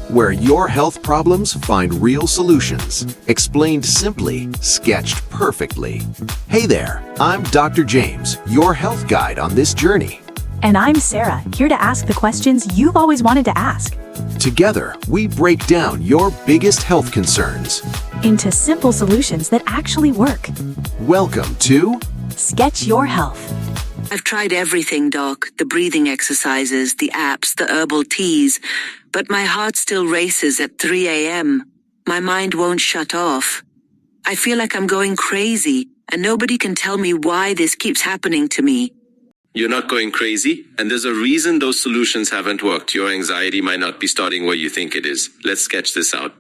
where your health problems find real solutions, explained simply, sketched perfectly. Hey there, I'm Dr. James, your health guide on this journey. And I'm Sarah, here to ask the questions you've always wanted to ask. Together, we break down your biggest health concerns Into simple solutions that actually work. Welcome to Sketch Your Health. I've tried everything, Doc. The breathing exercises, the apps, the herbal teas. But my heart still races at 3 a.m. My mind won't shut off. I feel like I'm going crazy, and nobody can tell me why this keeps happening to me. You're not going crazy, and there's a reason those solutions haven't worked. Your anxiety might not be starting where you think it is. Let's sketch this out.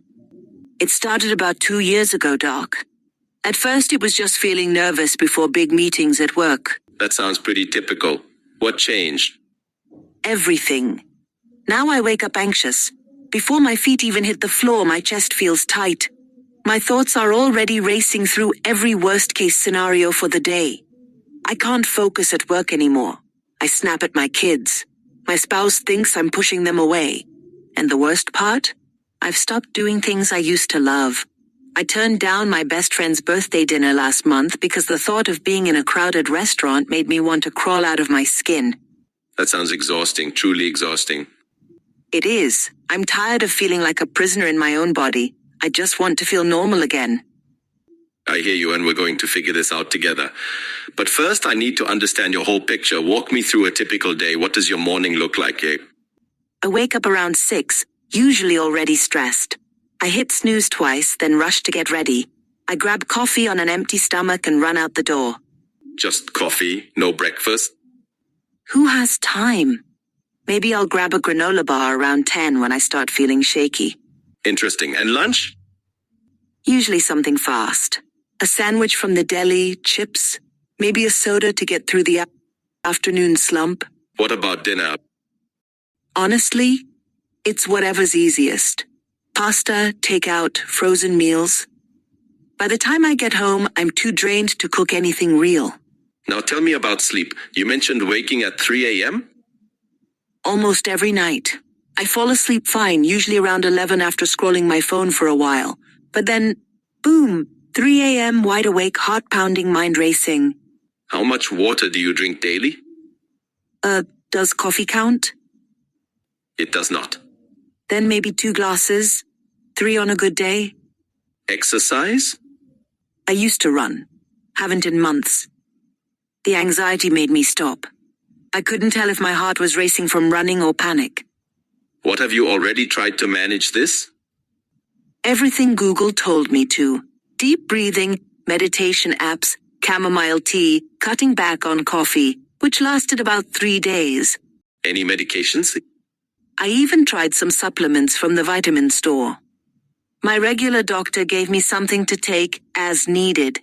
It started about 2 years ago, Doc. At first, it was just feeling nervous before big meetings at work. That sounds pretty typical. What changed? Everything. Now I wake up anxious. Before my feet even hit the floor, my chest feels tight. My thoughts are already racing through every worst-case scenario for the day. I can't focus at work anymore. I snap at my kids. My spouse thinks I'm pushing them away. And the worst part? I've stopped doing things I used to love. I turned down my best friend's birthday dinner last month because the thought of being in a crowded restaurant made me want to crawl out of my skin. That sounds exhausting, truly exhausting. It is. I'm tired of feeling like a prisoner in my own body. I just want to feel normal again. I hear you, and we're going to figure this out together. But first, I need to understand your whole picture. Walk me through a typical day. What does your morning look like, Abe? I wake up around 6, usually already stressed. I hit snooze twice, then rush to get ready. I grab coffee on an empty stomach and run out the door. Just coffee, no breakfast? Who has time? Maybe I'll grab a granola bar around 10 when I start feeling shaky. Interesting. And lunch? Usually something fast. A sandwich from the deli, chips, maybe a soda to get through the afternoon slump. What about dinner? Honestly, it's whatever's easiest. Pasta, takeout, frozen meals. By the time I get home, I'm too drained to cook anything real. Now tell me about sleep. You mentioned waking at 3 a.m.? Almost every night. I fall asleep fine, usually around 11 after scrolling my phone for a while. But then, boom, 3 a.m., wide awake, heart pounding, mind racing. How much water do you drink daily? Does coffee count? It does not. Then maybe 2 glasses, 3 on a good day. Exercise? I used to run. Haven't in months. The anxiety made me stop. I couldn't tell if my heart was racing from running or panic. What have you already tried to manage this? Everything Google told me to. Deep breathing, meditation apps, chamomile tea, cutting back on coffee, which lasted about 3 days. Any medications? I even tried some supplements from the vitamin store. My regular doctor gave me something to take as needed.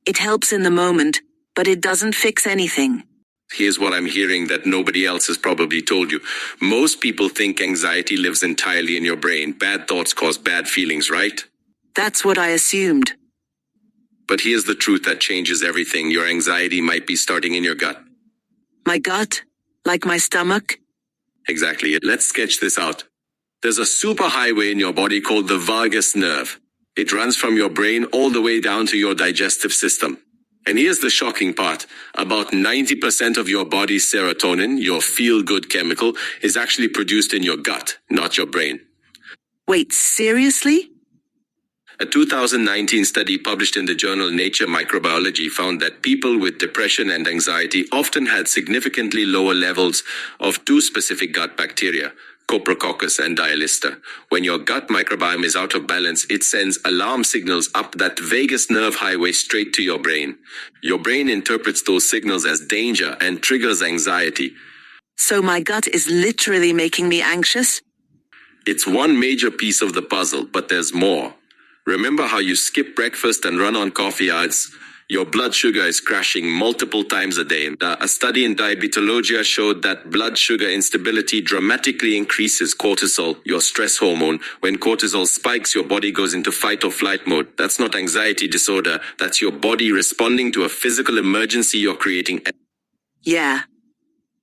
It helps in the moment, but it doesn't fix anything. Here's what I'm hearing that nobody else has probably told you. Most people think anxiety lives entirely in your brain. Bad thoughts cause bad feelings, right? That's what I assumed. But here's the truth that changes everything. Your anxiety might be starting in your gut. My gut? Like my stomach? Exactly. Let's sketch this out. There's a superhighway in your body called the vagus nerve. It runs from your brain all the way down to your digestive system. And here's the shocking part. About 90% of your body's serotonin, your feel-good chemical, is actually produced in your gut, not your brain. Wait, seriously? A 2019 study published in the journal Nature Microbiology found that people with depression and anxiety often had significantly lower levels of 2 specific gut bacteria, Coprococcus and Dialister. When your gut microbiome is out of balance, it sends alarm signals up that vagus nerve highway straight to your brain. Your brain interprets those signals as danger and triggers anxiety. So my gut is literally making me anxious? It's one major piece of the puzzle, but there's more. Remember how you skip breakfast and run on coffee ads? Your blood sugar is crashing multiple times a day. A study in diabetology showed that blood sugar instability dramatically increases cortisol, your stress hormone. When cortisol spikes, your body goes into fight or flight mode. That's not anxiety disorder. That's your body responding to a physical emergency you're creating. Yeah.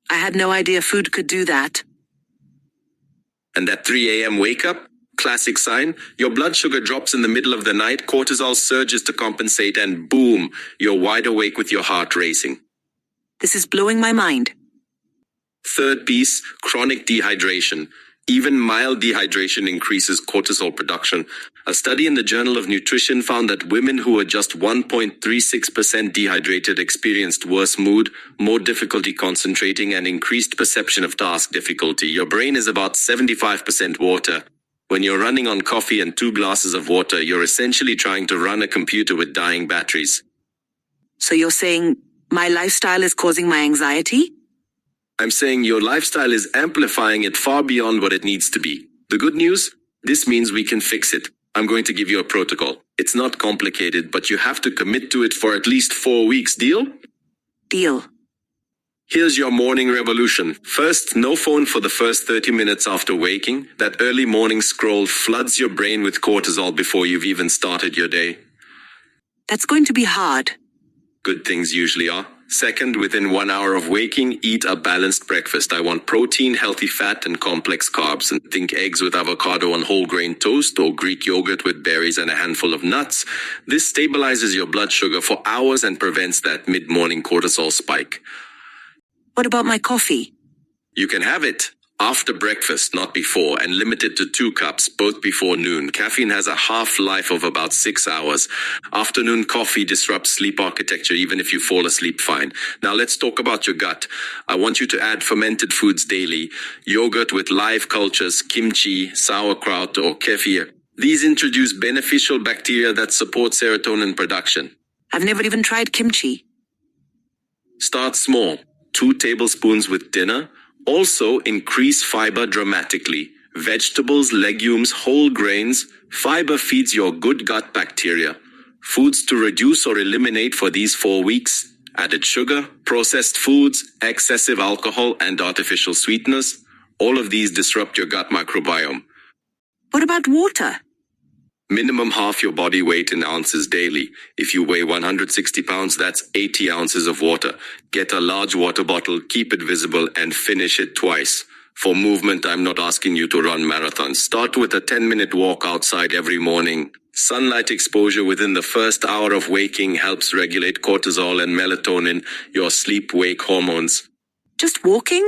I had no idea food could do that. And that 3 a.m. wake up? classic sign. Your blood sugar drops in the middle of the night, cortisol surges to compensate, and boom, you're wide awake with your heart racing. This is blowing my mind. Third piece, chronic dehydration. Even mild dehydration increases cortisol production. A study in the Journal of Nutrition found that women who were just 1.36% dehydrated experienced worse mood, more difficulty concentrating, and increased perception of task difficulty. Your brain is about 75% water. When you're running on coffee and 2 glasses of water, you're essentially trying to run a computer with dying batteries. So you're saying my lifestyle is causing my anxiety? I'm saying your lifestyle is amplifying it far beyond what it needs to be. The good news? This means we can fix it. I'm going to give you a protocol. It's not complicated, but you have to commit to it for at least 4 weeks. Deal? Deal. Here's your morning revolution. First, no phone for the first 30 minutes after waking. That early morning scroll floods your brain with cortisol before you've even started your day. That's going to be hard. Good things usually are. Second, within 1 hour of waking, eat a balanced breakfast. I want protein, healthy fat, and complex carbs. And think eggs with avocado on whole grain toast, or Greek yogurt with berries and a handful of nuts. This stabilizes your blood sugar for hours and prevents that mid-morning cortisol spike. What about my coffee? You can have it after breakfast, not before, and limit it to 2 cups, both before noon. Caffeine has a half-life of about 6 hours. Afternoon coffee disrupts sleep architecture even if you fall asleep fine. Now let's talk about your gut. I want you to add fermented foods daily. Yogurt with live cultures, kimchi, sauerkraut, or kefir. These introduce beneficial bacteria that support serotonin production. I've never even tried kimchi. Start small. 2 tablespoons with dinner. Also, increase fiber dramatically. Vegetables, legumes, whole grains. Fiber feeds your good gut bacteria. Foods to reduce or eliminate for these 4 weeks: added sugar, processed foods, excessive alcohol, and artificial sweeteners. All of these disrupt your gut microbiome. What about water? Minimum half your body weight in ounces daily. If you weigh 160 pounds, that's 80 ounces of water. Get a large water bottle, keep it visible, and finish it twice. For movement, I'm not asking you to run marathons. Start with a 10-minute walk outside every morning. Sunlight exposure within the first hour of waking helps regulate cortisol and melatonin, your sleep-wake hormones. Just walking?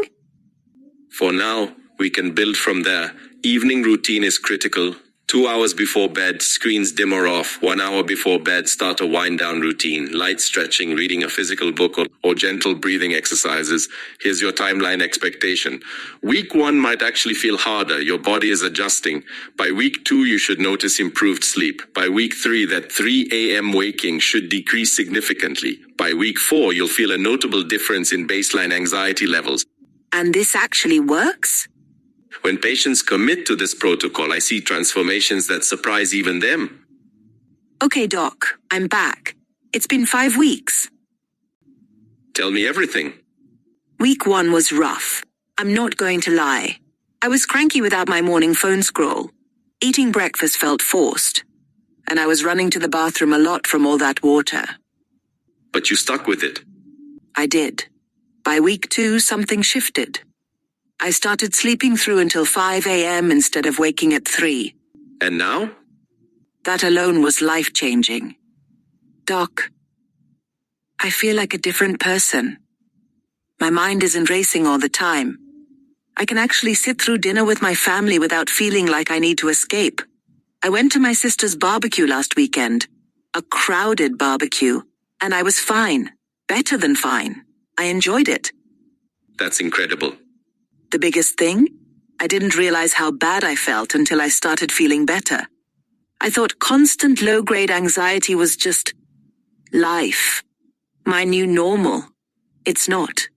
For now, we can build from there. Evening routine is critical. 2 hours before bed, screens dim or off. 1 hour before bed, start a wind-down routine. Light stretching, reading a physical book, or gentle breathing exercises. Here's your timeline expectation. Week 1 might actually feel harder. Your body is adjusting. By week 2, you should notice improved sleep. By week 3, that 3 a.m. waking should decrease significantly. By week 4, you'll feel a notable difference in baseline anxiety levels. And this actually works? When patients commit to this protocol, I see transformations that surprise even them. Okay, Doc, I'm back. It's been 5 weeks. Tell me everything. Week 1 was rough. I'm not going to lie. I was cranky without my morning phone scroll. Eating breakfast felt forced. And I was running to the bathroom a lot from all that water. But you stuck with it. I did. By week 2, something shifted. I started sleeping through until 5 a.m. instead of waking at 3. And now? That alone was life-changing. Doc, I feel like a different person. My mind isn't racing all the time. I can actually sit through dinner with my family without feeling like I need to escape. I went to my sister's barbecue last weekend. A crowded barbecue. And I was fine. Better than fine. I enjoyed it. That's incredible. The biggest thing? I didn't realize how bad I felt until I started feeling better. I thought constant low-grade anxiety was just life. My new normal. It's not.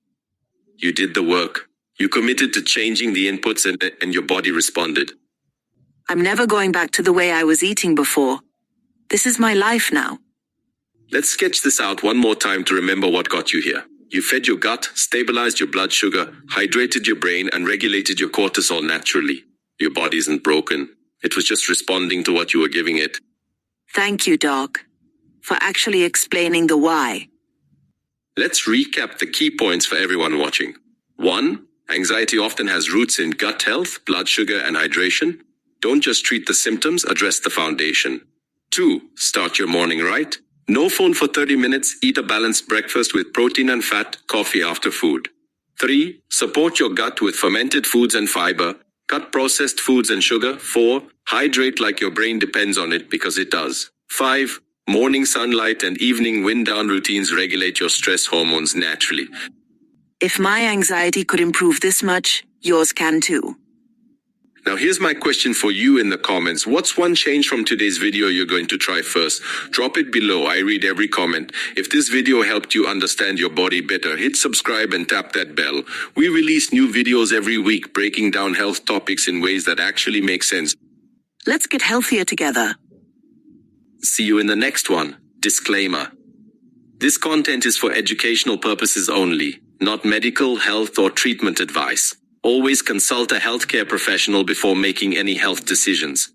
You did the work. You committed to changing the inputs and your body responded. I'm never going back to the way I was eating before. This is my life now. Let's sketch this out one more time to remember what got you here. You fed your gut, stabilized your blood sugar, hydrated your brain, and regulated your cortisol naturally. Your body isn't broken. It was just responding to what you were giving it. Thank you, Doc, for actually explaining the why. Let's recap the key points for everyone watching. 1. Anxiety often has roots in gut health, blood sugar, and hydration. Don't just treat the symptoms, address the foundation. 2. Start your morning right. No phone for 30 minutes, eat a balanced breakfast with protein and fat, coffee after food. 3. Support your gut with fermented foods and fiber. Cut processed foods and sugar. 4. Hydrate like your brain depends on it, because it does. 5. Morning sunlight and evening wind down routines regulate your stress hormones naturally. If my anxiety could improve this much, yours can too. Now here's my question for you in the comments. What's one change from today's video you're going to try first? Drop it below. I read every comment. If this video helped you understand your body better, hit subscribe and tap that bell. We release new videos every week breaking down health topics in ways that actually make sense. Let's get healthier together. See you in the next one. Disclaimer. This content is for educational purposes only, not medical, health, or treatment advice. Always consult a healthcare professional before making any health decisions.